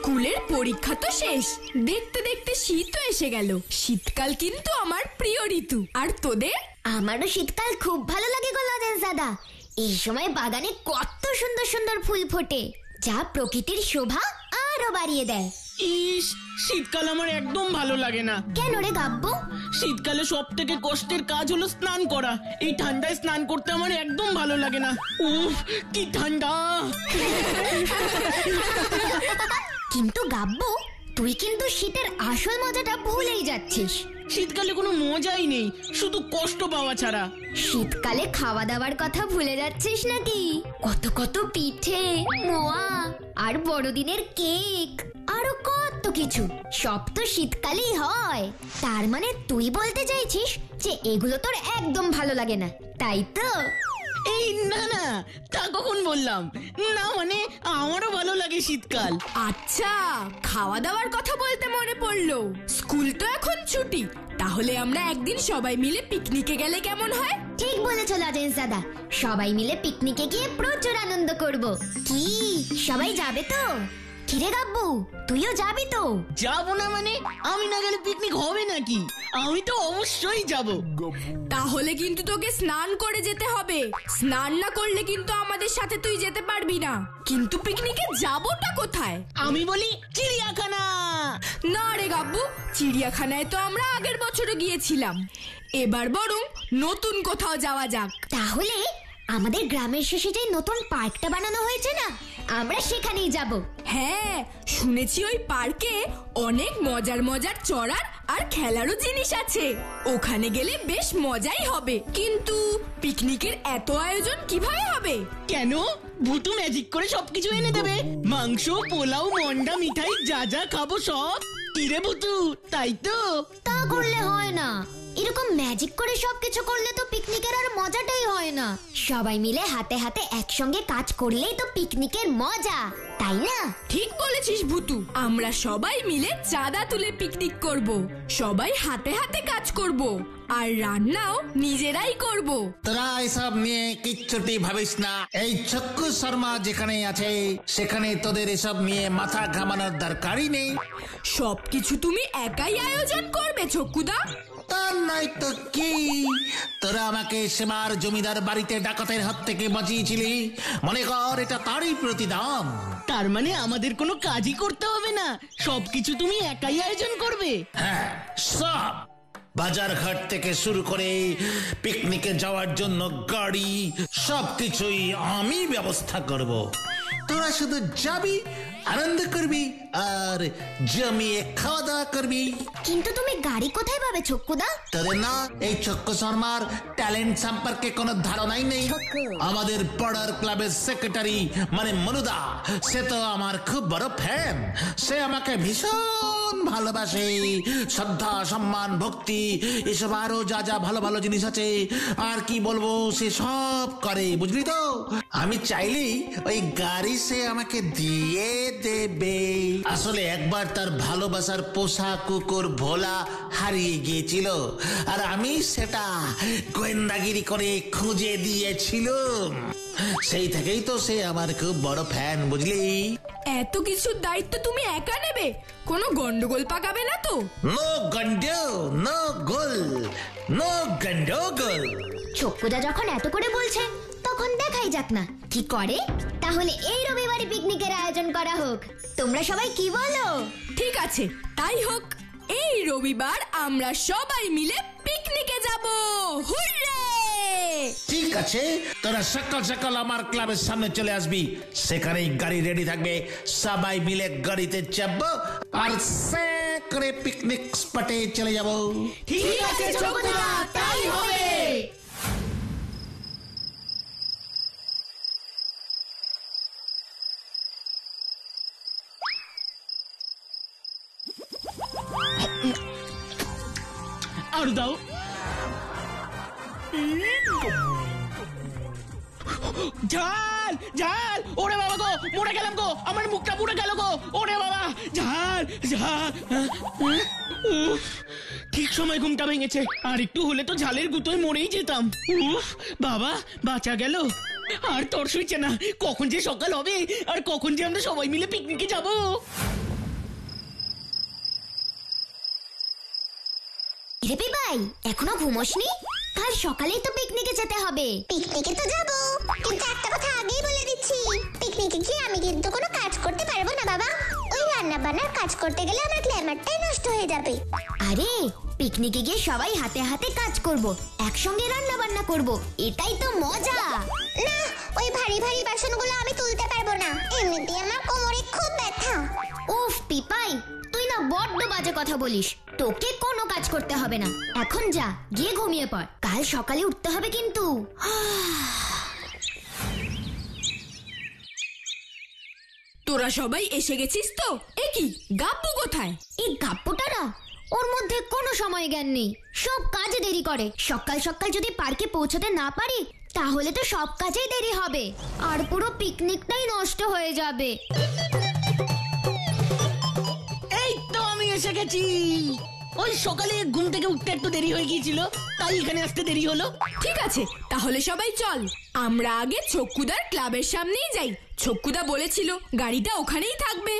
স্কুলের পরীক্ষা তো শেষ, দেখতে দেখতে শীতও এসে গেল। শীতকাল কিন্তু আমার প্রিয় ঋতু। আর তোদের? আমারও শীতকাল খুব ভালো লাগে গো লজেন্স দাদা। এই সময় বাগানে কত সুন্দর সুন্দর ফুল ফোটে, যা প্রকৃতির শোভা আরো বাড়িয়ে দেয়। ইস, শীতকাল আমার একদম ভালো লাগে না। কেন রে গাব্বু? শীতকালে সব থেকে কষ্টের কাজ হলো স্নান করা। এই ঠান্ডায় স্নান করতে আমার একদম ভালো লাগে না। উফ, কি ঠান্ডা! কিন্তু গাব্বু, তুই কিন্তু শীতের আসল মজাটা ভুলেই যাচ্ছিস। শীতকালে কোনো মজাই নেই, শুধু কষ্ট পাওয়া ছাড়া। শীতকালে খাওয়া দাওয়ার কথা ভুলে যাচ্ছিস নাকি? কত কত পিঠে, মোয়া আর বড়দিনের কেক, আরো কত কিছু, সব তো শীতকালেই হয়। তার মানে তুই বলতে চাইছিস যে এগুলো তোর একদম ভালো লাগে না, তাই তো? এই না না, তা কখন বললাম? না মানে আমারও ভালো লাগে শীতকাল। আচ্ছা, খাওয়া দাওয়ার কথা বলতে মনে পড়লো, স্কুল তো এখন ছুটি, তাহলে আমরা একদিন সবাই মিলে পিকনিকে গেলে কেমন হয়? ঠিক বলেছ লজেন্স দাদা, সবাই মিলে পিকনিকে গিয়ে প্রচুর আনন্দ করব। কি সবাই যাবে তো? কিরে গাব্বু, তুইও যাবি তো? যাবো না মানে? আমি না গেলে পিকনিক হবে নাকি? আমি তো অবশ্যই যাব। তাহলে কিন্তু তোকে স্নান করে যেতে হবে। স্নান না করলে কিন্তু আমাদের সাথে তুই যেতে পারবি না। কিন্তু পিকনিকে যাবোটা কোথায়? আমি বলি চিড়িয়াখানা। না রে গাব্বু, চিড়িয়াখানায় তো আমরা আগের বছরও গিয়েছিলাম। এবার বরং নতুন কোথাও যাওয়া যাক। তাহলে আমাদের গ্রামের শেষে যে নতুন পার্কটা বানানো হয়েছে না, আমরা সেখানেই যাব। হ্যাঁ, শুনেছি ওই পার্কে অনেক মজার মজার চড়ার আর খেলারও জিনিস আছে। ওখানে গেলে বেশ মজাই হবে। কিন্তু পিকনিকের এত আয়োজন কিভাবে হবে? কেন? ভুতু ম্যাজিক করে সবকিছু এনে দেবে। মাংস, পোলাও, মন্ডা, মিঠাই, যা যা খাবো সব। কিরে ভুতু, তাই তো? তা করলে হয় না। এরকম ম্যাজিক করে সবকিছু করলে তো পিকনিকের আর মজাটাই হয় না। সবাই মিলে হাতে হাতে একসঙ্গে কাজ করলেই তো পিকনিকের মজা, তাই না? ঠিক বলেছিস ভুতু, আমরা সবাই মিলে চাঁদা তুলে পিকনিক করব। সবাই হাতে হাতে কাজ করব আর রান্নাও নিজেরাই করব। তোরা এসব নিয়ে কিচ্ছুটি ভাবিস না। এই চক্কু শর্মা যেখানে আছে সেখানে তোদের এসব নিয়ে মাথা ঘামানোর দরকারই নেই। সবকিছু তুমি একাই আয়োজন করবে চক্কুদা? তার নয় তো কি, তোরা আমাকে সীমার জমিদার বাড়িতে ডাকাতের হাত থেকে বাঁচিয়েছিলি, মনে কর এটা তারই প্রতিদান। তার মানে আমাদের কোনো কাজই করতে হবে না, সবকিছু তুমি একাই আয়োজন করবে? হ্যাঁ, সব বাজার ঘাট থেকে শুরু করে পিকনিকে যাওয়ার জন্য গাড়ি, সবকিছুই আমি ব্যবস্থা করব। তোরা শুধু যাবি, আনন্দ করবি আর জমিয়ে খাওয়া দাওয়া করবি। কিন্তু তুমি গাড়ি কোথায় পাবে চক্কুদা? তোদের না এই চক্কু শর্মার ট্যালেন্ট সম্পর্কে কোনো ধারণাই নেই। আমাদের পাড়ার ক্লাবের সেক্রেটারি মানে মনুদা, সে তো আমার খুব বড় ফ্যান। সে আমাকে ভীষণ ভালোবাসে। শ্রদ্ধা, সম্মান, ভক্তি, এসব আরো যা যা ভালো ভালো জিনিস আছে, আর কি বলবো, সে সব করে, বুঝলি তো? আমি চাইলেই ওই গাড়ি সে আমাকে দিয়ে দেবে। আসলে একবার তার ভালোবাসার পোষা কুকুর ভোলা হারিয়ে গিয়েছিল, আর আমি সেটা গোয়েন্দাগিরি করে খুঁজে দিয়েছিলাম। সেই থেকেই তো সে আমার খুব বড় ফ্যান, বুঝলি? এত কিছুর দায়িত্ব তুমি একা নেবে? কোনো গন্ডগোল পাকাবে না তো? নো গন্ডো, নো গোল, নো গন্ডগোল। চক্কুদা যখন এত করে বলছে, তখন দেখাই যাক না কি করে। তাহলে এই রবিবারে পিকনিকের আয়োজন করা হোক। তোমরা সবাই কি বলো? ঠিক আছে, তাই হোক। এই রবিবার আমরা সবাই মিলে পিকনিকে যাব। হুররে! ঠিক আছে, তোরা সকাল সকাল আমার ক্লাবের সামনে চলে আসবি, সেখানেই গাড়ি রেডি থাকবে। সবাই মিলে গাড়িতে চাপবো আর সে করে পিকনিক স্পটে চলে যাব। ঠিক আছে চক্কুদা, তাই হবে। আর দাও। ঝাল ঝাল, ওরে বাবা গো, মরে গেলাম গো, আমার মুখটা পুড়ে গেল গো, ওরে বাবা, ঝাল ঝাল। উফ, ঠিক সময় ঘুমটা ভেঙেছে, আর একটু হলে তো ঝালের গুঁতোয় মরেই যেতাম। উফ বাবা, বাঁচা গেল। আর তোর শুইছে না, কখন যে সকাল হবে আর কখন যে আমরা সবাই মিলে পিকনিকে যাব। এই এখনো ঘুমোসনি? কাল সকালেই তো পিকনিকে যেতে হবে। পিকনিকে তো যাবো, কিন্তু একটা কথা আগেই বলে দিচ্ছি, পিকনিকে গিয়ে আমি কিন্তু কোনো কাজ করতে পারবো না বাবা। ওই রান্না বান্নার কাজ করতে গেলে আমার গ্ল্যামারটাই নষ্ট হয়ে যাবে। আরে পিকনিকে গিয়ে সবাই হাতে হাতে কাজ করব, একসঙ্গে রান্না বান্না করব, এটাই তো মজা। না, ওই ভারী ভারী বাসনগুলো আমি তুলতে পারবো না, এমনিতেই আমার কোমরে খুব ব্যথা। উফ পিপাই, তুই না বড্ড বাজে কথা বলিস। তোকে কোনো কাজ করতে হবে না, এখন যা গিয়ে ঘুমিয়ে পড়, কাল সকালে উঠতে হবে কিন্তু। তোরা সবাই এসে গেছিস তো? এ কি গাব্বু কোথায়? এই গাপ্পটা না, ওর মধ্যে কোনো সময় জ্ঞান নেই, সব কাজে দেরি করে। সকাল সকাল যদি পার্কে পৌঁছতে না পারি তাহলে তো সব কাজেই দেরি হবে, আর পুরো পিকনিকটাই নষ্ট হয়ে যাবে। এই তো আমি এসে গেছি। ওই সকালে ঘুম থেকে উঠতে একটু দেরি হয়ে গিয়েছিল, তাই এখানে আসতে দেরি হলো। ঠিক আছে, তাহলে সবাই চল, আমরা আগে ছক্কুদার ক্লাবের সামনেই যাই। ছক্কুদা বলেছিল গাড়িটা ওখানেই থাকবে।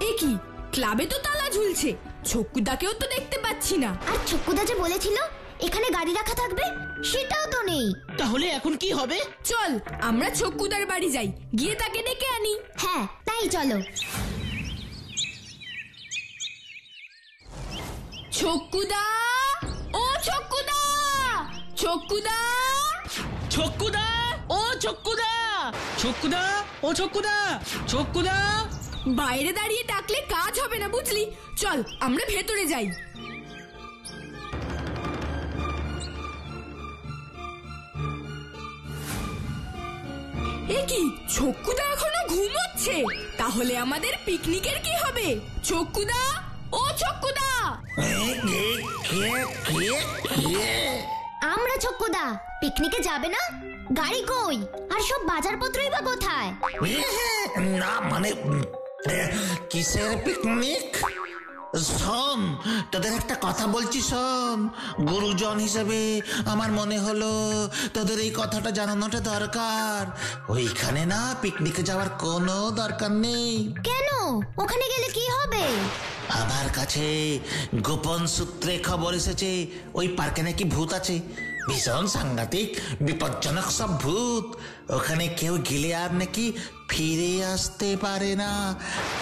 এ কি, ক্লাবে তো তালা ঝুলছে, ছক্কুদাকেও তো দেখতে পাচ্ছি না। আর ছক্কুদা যে বলেছিল এখানে গাড়ি রাখা থাকবে, সেটাও তো নেই। তাহলে এখন কি হবে? চল আমরা ছক্কুদার বাড়ি যাই, গিয়ে তাকে ডেকে আনি। হ্যাঁ তাই চলো। ছক্কুদা, ও ছক্কুদা, ছক্কুদা, ছক্কুদা, ও ছক্কুদা, ছক্কুদা, ও ছক্কুদা, ছক্কুদা। বাইরে দাঁড়িয়ে ডাকলে কাজ হবে না বুঝলি, চল আমরা ভেতরে যাই। এ কি, ছক্কুদা এখনো ঘুমোচ্ছে? তাহলে আমাদের পিকনিকের কি হবে? ছক্কুদা, ও ছক্কুদা। আমরা ছক্কুদা, পিকনিকে যাবে না? গাড়ি কই? আর সব বাজারপত্রই বা কোথায়? না মানে কিসের পিকনিক? শোন, তোদের একটা কথা বলছি শোন। গুরুজন হিসেবে আমার মনে হলো তোদের এই কথাটা জানানোটা দরকার। ওইখানে না পিকনিকে যাওয়ার কোনো দরকার নেই। কেন? ওখানে গেলে কি হবে? আমার কাছে গোপন সূত্রে খবর এসেছে ওই পার্কে নাকি ভূত আছে, ভীষণ সাংঘাতিক বিপজ্জনক সব ভূত। ওখানে কেউ গেলে আর নাকি ফিরে আসতে পারে না।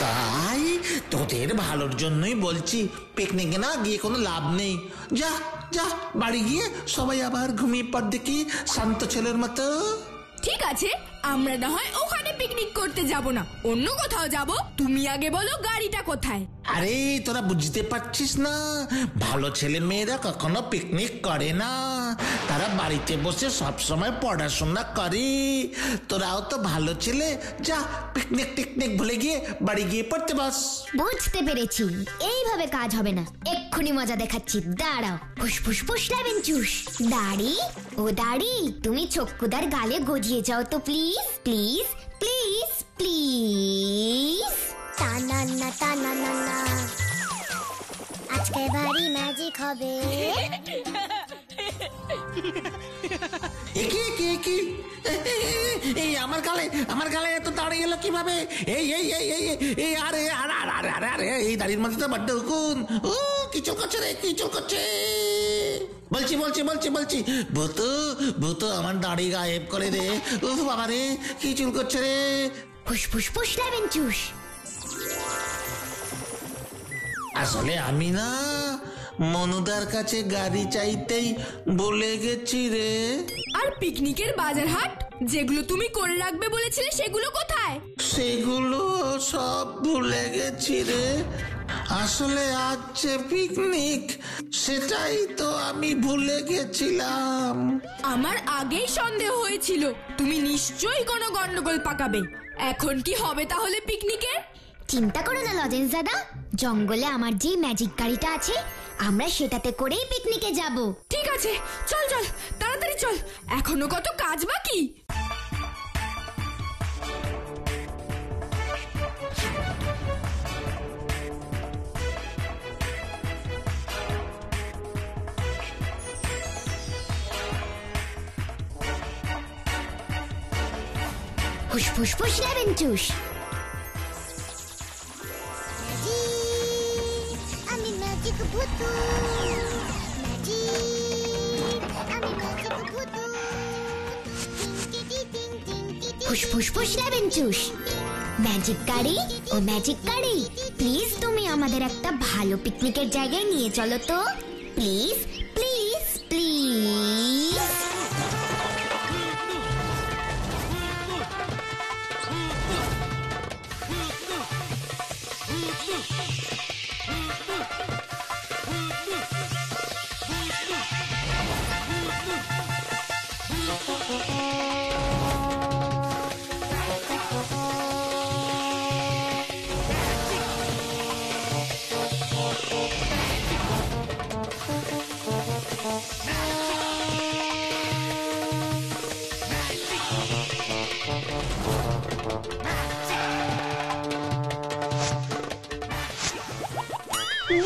তাই তোদের ভালোর জন্যই বলছি, পিকনিকে না গিয়ে কোনো লাভ নেই। যা যা বাড়ি গিয়ে সবাই আবার ঘুমিয়ে পড় দেখি, শান্ত ছেলের মতো। ঠিক আছে, আমরা না হয় ওখানে পিকনিক করতে যাব না, অন্য কোথাও যাব। তুমি আগে বলো গাড়িটা কোথায়? আরে তোরা বুঝতে পারছিস না, ভালো ছেলে মেয়েরা কখনো পিকনিক করে না, তারা বাড়িতে বসে সব সময় পড়াশোনা করে। তোরাও তো ভালো ছেলে, যা পিকনিক টিকনিক ভুলে গিয়ে বাড়ি গিয়ে পড়তে বস। বুঝতে পেরেছি, এইভাবে কাজ হবে না, এক্ষুনি মজা দেখাচ্ছি, দাঁড়াও। ফুসফুস ফুসলাবেন চুস। দাড়ি, ও দাড়ি, তুমি ছক্কুদার গালে গজিয়ে যাও তো প্লিজ, প্লিজ, প্লিজ, প্লিজ। টানা টানা না, আজকে ভারী ম্যাজিক হবে। এই আমার গালে এত দাঁড়িয়ে এলো কিভাবে? এই এই এই এই এই আরে আরে আরে আরে আরে এই দাড়ির মধ্যে তো বড্ড উকুন। ও কি চল করছে রে, কি চল করছে? বলছি বলছি বলছি বলছি ভূতু ভূতু আমার দাড়ি গায়েব করে দে। উফ বাবা রে, কি চুল করছে রে? ফুসফুস ফুসলাবেন চুস। আসলে আমি না মনুদার কাছে গাড়ি চাইতেই বলে গেছি রে। আর পিকনিকের বাজার হাট যেগুলো তুমি করে রাখবে বলেছিলে সেগুলো কোথায়? সেগুলো সব ভুলে গেছি রে। আসলে আজ যে পিকনিক সেটাই তো আমি ভুলে গেছিলাম। আমার আগেই সন্দেহ হয়েছিল তুমি নিশ্চয়ই কোনো গন্ডগোল পাকাবে। এখন কি হবে তাহলে পিকনিকে? চিন্তা করো না লজেন্স দাদা, জঙ্গলে আমার যে ম্যাজিক গাড়িটা আছে, আমরা সেটাতে করেই পিকনিকে যাব। ঠিক আছে, চল চল তাড়াতাড়ি চল, এখনো কত কাজ বাকি। ফুসফুস ফুস লেমন জুস। আমি ম্যাজিক ভূতু, ফুসফুস ফুস লেমন জুস। ম্যাজিক গাড়ি ও ম্যাজিক গাড়ি, প্লিজ তুমি আমাদের একটা ভালো পিকনিকের জায়গায় নিয়ে চলো তো, প্লিজ প্লিজ প্লিজ।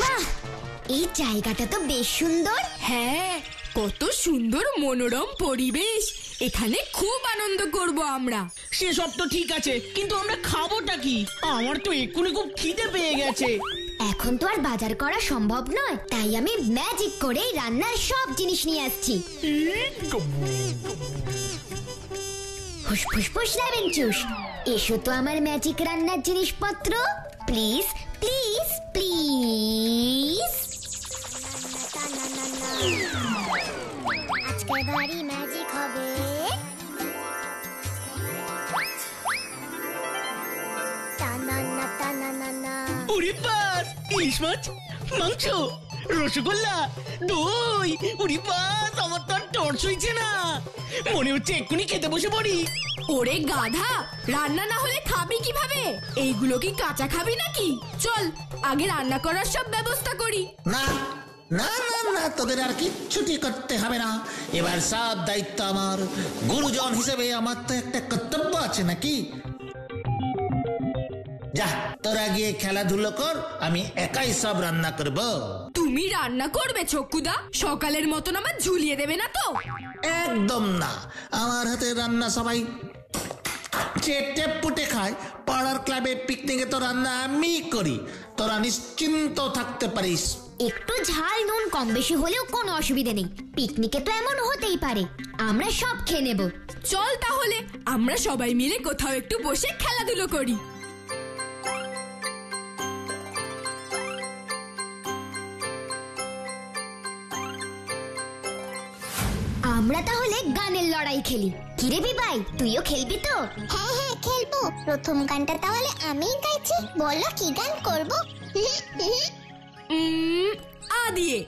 বাহ, এই জায়গাটা তো বেশ সুন্দর। হ্যাঁ, কত সুন্দর মনোরম পরিবেশ। এখানে খুব আনন্দ করব আমরা। সেসব তো ঠিক আছে, কিন্তু আমরা খাবোটা কি? আমার তো এক্ষুনি খুব খিদে পেয়ে গেছে। এখন তো আর বাজার করা সম্ভব নয়, তাই আমি ম্যাজিক করে রান্নার সব জিনিস নিয়ে আসছি। ফুসফুস ফুস লেমন জুস, এসো তো আমার ম্যাজিক রান্নার জিনিসপত্র, প্লিজ প্লিজ প্লিজ। আজকে বাড়ি ম্যাজিক হবে। টানানা টানানা। উড়ি বাস, ইলিশ মাছ, মাংস, রসগোল্লা, দই। উড়ি বাস, আমার তো আর টর্চ হইছে না। মনে হচ্ছে এক্ষুনি খেতে বসে পড়ি। ওরে গাধা, রান্না না হলে খাবি কিভাবে? এইগুলো কি কাঁচা খাবি নাকি? চল আগে রান্না করার সব ব্যবস্থা করি। না না না না, তোদের আর কিচ্ছুটি করতে হবে না। এবার সব দায়িত্ব আমার। গুরুজন হিসেবে আমার তো একটা কর্তব্য আছে নাকি? যা, তোরা গিয়ে খেলাধুলো কর, আমি একাই সব রান্না করব। তুমি রান্না করবে ছক্কুদা? সকালের মতন আমার ঝুলিয়ে দেবে না তো? একদম না, আমার হাতে রান্না সবাই চেটে পুটে খায়। পাড়ার ক্লাবে পিকনিকে তো রান্না আমি করি, তোরা নিশ্চিন্ত থাকতে পারিস। একটু ঝাল নুন কম বেশি হলেও কোনো অসুবিধা নেই, পিকনিকে তো এমন হতেই পারে, আমরা সব খেয়ে নেব। চল তাহলে আমরা সবাই মিলে কোথাও একটু বসে খেলাধুলো করি। আমরা তাহলে গানের লড়াই খেলি। কিরে বিবাই, তুইও খেলবি তো? হ্যাঁ হ্যাঁ খেলবো। প্রথম গানটা তাহলে আমিই গাইছি। বলো কি গান করবো? আ দিয়ে।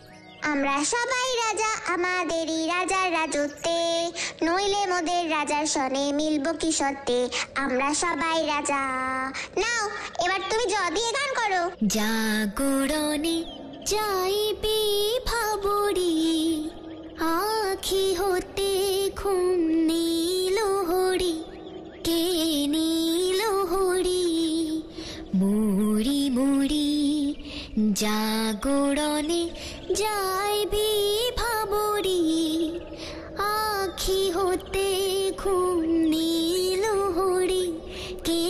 আমরা সবাই রাজা, আমাদেরই রাজার রাজত্বে, নইলে মোদের রাজার সনে মিলবো কি সত্যে। আমরা সবাই রাজা। নাও এবার তুমি জ দিয়ে গান করো। জাগরণে যাইবি ভাবরি, আখি হতে ঘুম নীল হরি, কে নীল হরি, মুড়ি মুড়ি জাগরণে যাইবি ভাবরি, আখি হতে ঘুম নীল হরি, কে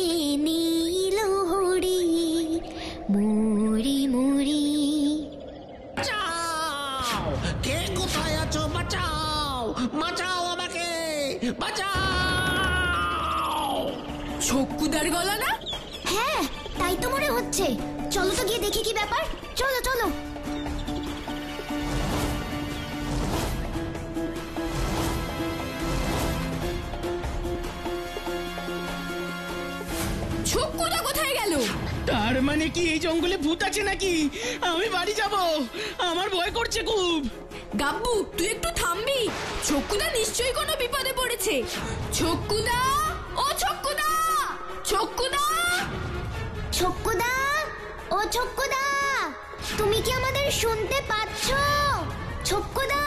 নীল হরি, মুড়ি মুড়ি। কে কোথায় আছো? বাঁচাও, বাঁচাও আমাকে, বাঁচাও। ছক্কুদার গলা না? হ্যাঁ, তাই তো মনে হচ্ছে। চলো তো গিয়ে দেখি কি ব্যাপার। চলো চলো। ছক্কুদা কোথায় গেল? তার মানে কি এই জঙ্গলে ভূত আছে নাকি? আমি বাড়ি যাব, আমার ভয় করছে খুব। গাব্বু, তুই একটু থামবি। ছক্কুদা নিশ্চয়ই কোনো বিপদে পড়েছে। ছক্কুদা, ও ছক্কুদা, ছক্কুদা, ছক্কুদা, ও ছক্কুদা, তুমি কি আমাদের শুনতে পাচ্ছ? ছক্কুদা,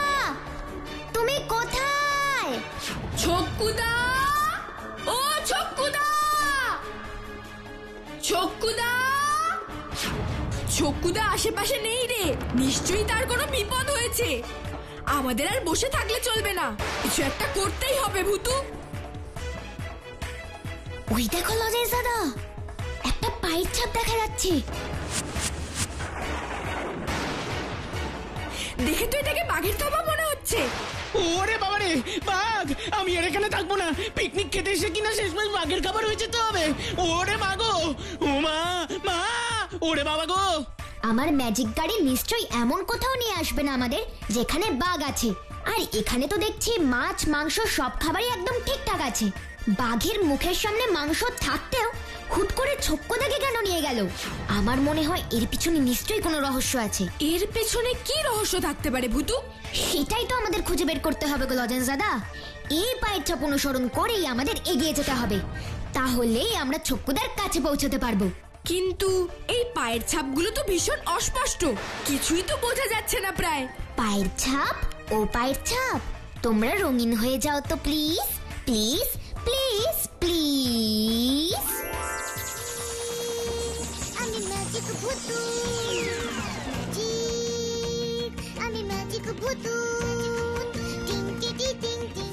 তুমি কোথায়? ছক্কুদা, ও ছক্কুদা, ছক্কুদা। ছক্কুদা আশেপাশে নেই রে, নিশ্চয়ই তার কোনো বিপদ হয়েছে। আমাদের আর বসে থাকলে চলবে না, কিছু একটা করতেই হবে ভূতু। ওই দেখো লজেন্স দাদা, একটা পায়ের ছাপ দেখা যাচ্ছে। দেখে তো এটাকে বাঘের থাবা মনে হচ্ছে। ওরে বাবা রে, বাঘ! আমি আর এখানে থাকবো না। পিকনিক খেতে এসে কিনা শেষমেশ বাঘের খাবার হয়ে যেতে হবে। ওরে মা গো, ও মা, মা! ওরে বাবা গো! আমার ম্যাজিক গাড়ি নিশ্চয়ই এমন কোথাও নিয়ে আসবে না আমাদের যেখানে বাঘ আছে। আর এখানে তো দেখছি মাছ মাংস সব খাবারই একদম ঠিকঠাক আছে। বাঘের মুখের সামনে মাংস থাকতেও হুট করে ছোক্কদাকে কেন নিয়ে গেল? আমার মনে হয় এর পিছনে নিশ্চয়ই কোনো রহস্য আছে। এর পেছনে কি রহস্য থাকতে পারে ভুতু? সেটাই তো আমাদের খুঁজে বের করতে হবে গো লজেন্স দাদা। এই পায়ের ছাপ অনুসরণ করেই আমাদের এগিয়ে যেতে হবে, তাহলেই আমরা ছোক্কদার কাছে পৌঁছতে পারবো। কিন্তু এই পায়ের ছাপগুলো তো ভীষণ অস্পষ্ট, কিছুই তো বোঝা যাচ্ছে না প্রায়। পায়ের ছাপ ও পায়ের ছাপ, তোমরা রঙিন হয়ে যাও তো প্লিজ, প্লিজ, প্লিজ, প্লিজ। আমি ম্যাজিক ভুতু, আমি ম্যাজিক ভুতু। টিং টি টি টিং টিং।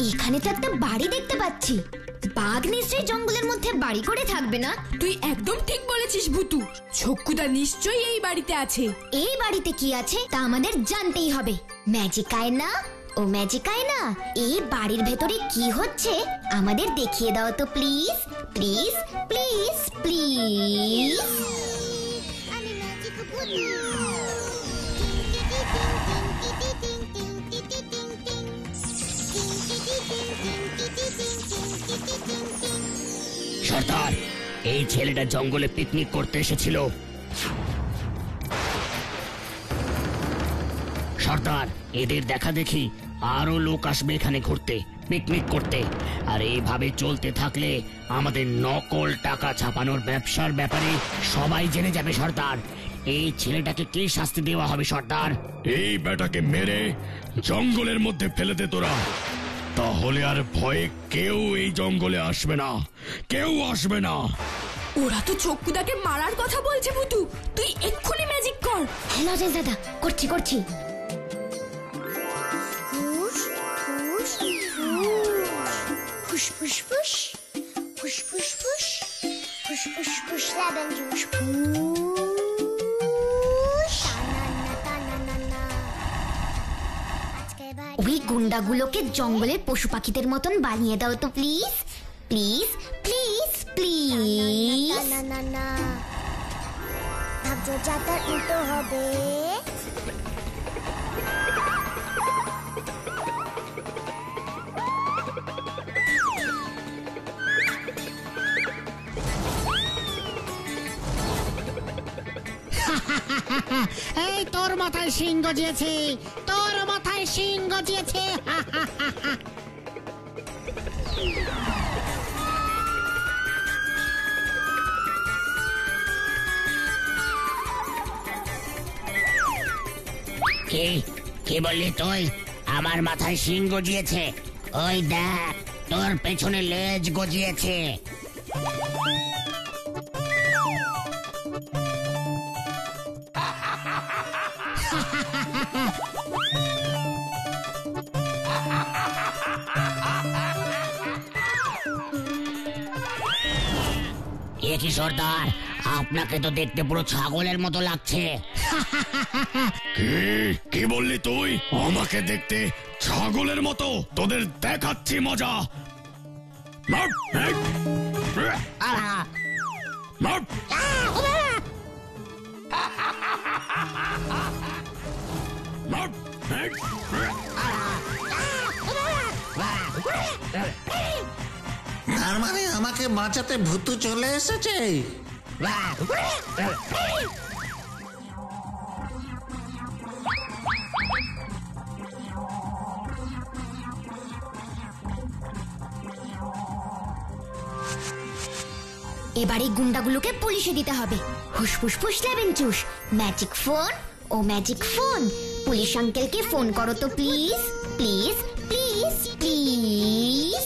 এখানে তো একটা বাড়ি দেখতে পাচ্ছি। বাঘ নিশ্চয়ই জঙ্গলের মধ্যে বাড়ি করে থাকবে না? তুই একদম ঠিক বলেছিস ভুতু, ছোক্কুদা নিশ্চয়ই এই বাড়িতে আছে। এই বাড়িতে কি আছে তা আমাদের জানতেই হবে। ম্যাজিক আয়না, ও ম্যাজিক আয়না, এই বাড়ির ভেতরে কি হচ্ছে আমাদের দেখিয়ে দাও তো প্লিজ, প্লিজ, প্লিজ, প্লিজ। আমি ম্যাজিক ভুতু। সর্দার, এই ছেলেটা জঙ্গলে পিকনিক করতে এসেছিল। সর্দার, এদের দেখা দেখি আরো লোক আসবে এখানে ঘুরতে, পিকনিক করতে। আর এইভাবে চলতে থাকলে আমাদের নকল টাকা ছাপানোর ব্যবসার ব্যাপারে সবাই জেনে যাবে সর্দার। এই ছেলেটাকে কি শাস্তি দেওয়া হবে সর্দার? এই বেটাকে মেরে জঙ্গলের মধ্যে ফেলে দে তোরা, তাহলে আর ভয়ে কেউ এই জঙ্গলে আসবে না, কেউ আসবে না। ওরা তো ছোক্কুদাকে মারার কথা বলছে ভুতু, তুই এক্ষুনি ম্যাজিক কর। হ্যাঁ লজেন্স দাদা, করছি করছি। ফুস ফুস ফুস, ফুস ফুস ফুস, ফুস ফুস ফুস লেমন জুস। ওই গুন্ডাগুলোকে জঙ্গলের পশু পাখিদের মতন বানিয়ে দাও তো প্লিজ, প্লিজ, প্লিজ, প্লিজ। না না না, ভাবছো যাতার উল্টো হবে। এই তোর মাথায় শিং গজিয়েছে, তোর মাথায় শিং গজিয়েছে। কি বললি তুই? আমার মাথায় শিং গজিয়েছে? ওই দেখ, তোর পেছনে লেজ গজিয়েছে। এ কি সর্দার, আপনাকে তো দেখতে পুরো ছাগলের মতো লাগছে। কি বললি তুই? আমাকে দেখতে ছাগলের মতো? তোদের দেখাচ্ছি মজা। তার মানে আমাকে বাঁচাতে ভূতু চলে এসেছে। এবারে গুন্ডাগুলোকে পুলিশে দিতে হবে। হুস ফুস ফুস লেবেন চুস, ম্যাজিক ফোন ও ম্যাজিক ফোন, পুলিশ আঙ্কেলকে ফোন করো তো প্লিজ প্লিজ প্লিজ প্লিজ।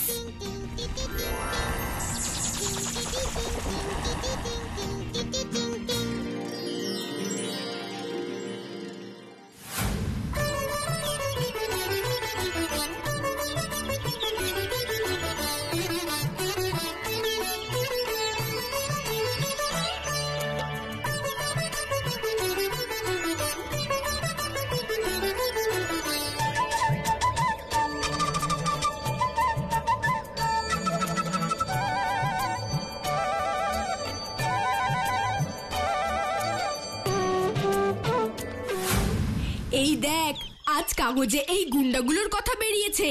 এই দেখ, আজ কাগজে এই গুন্ডাগুলোর কথা বেরিয়েছে।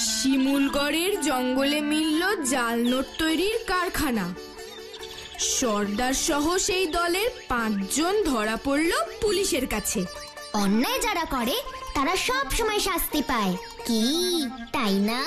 শিমুলগড়ের জঙ্গলে মিলল জাল নোট তৈরির কারখানা। সর্দার সহ সেই দলের 5 জন ধরা পড়ল পুলিশের কাছে। অন্যায় যারা করে তারা সব সময় শাস্তি পায়, কি তাই না?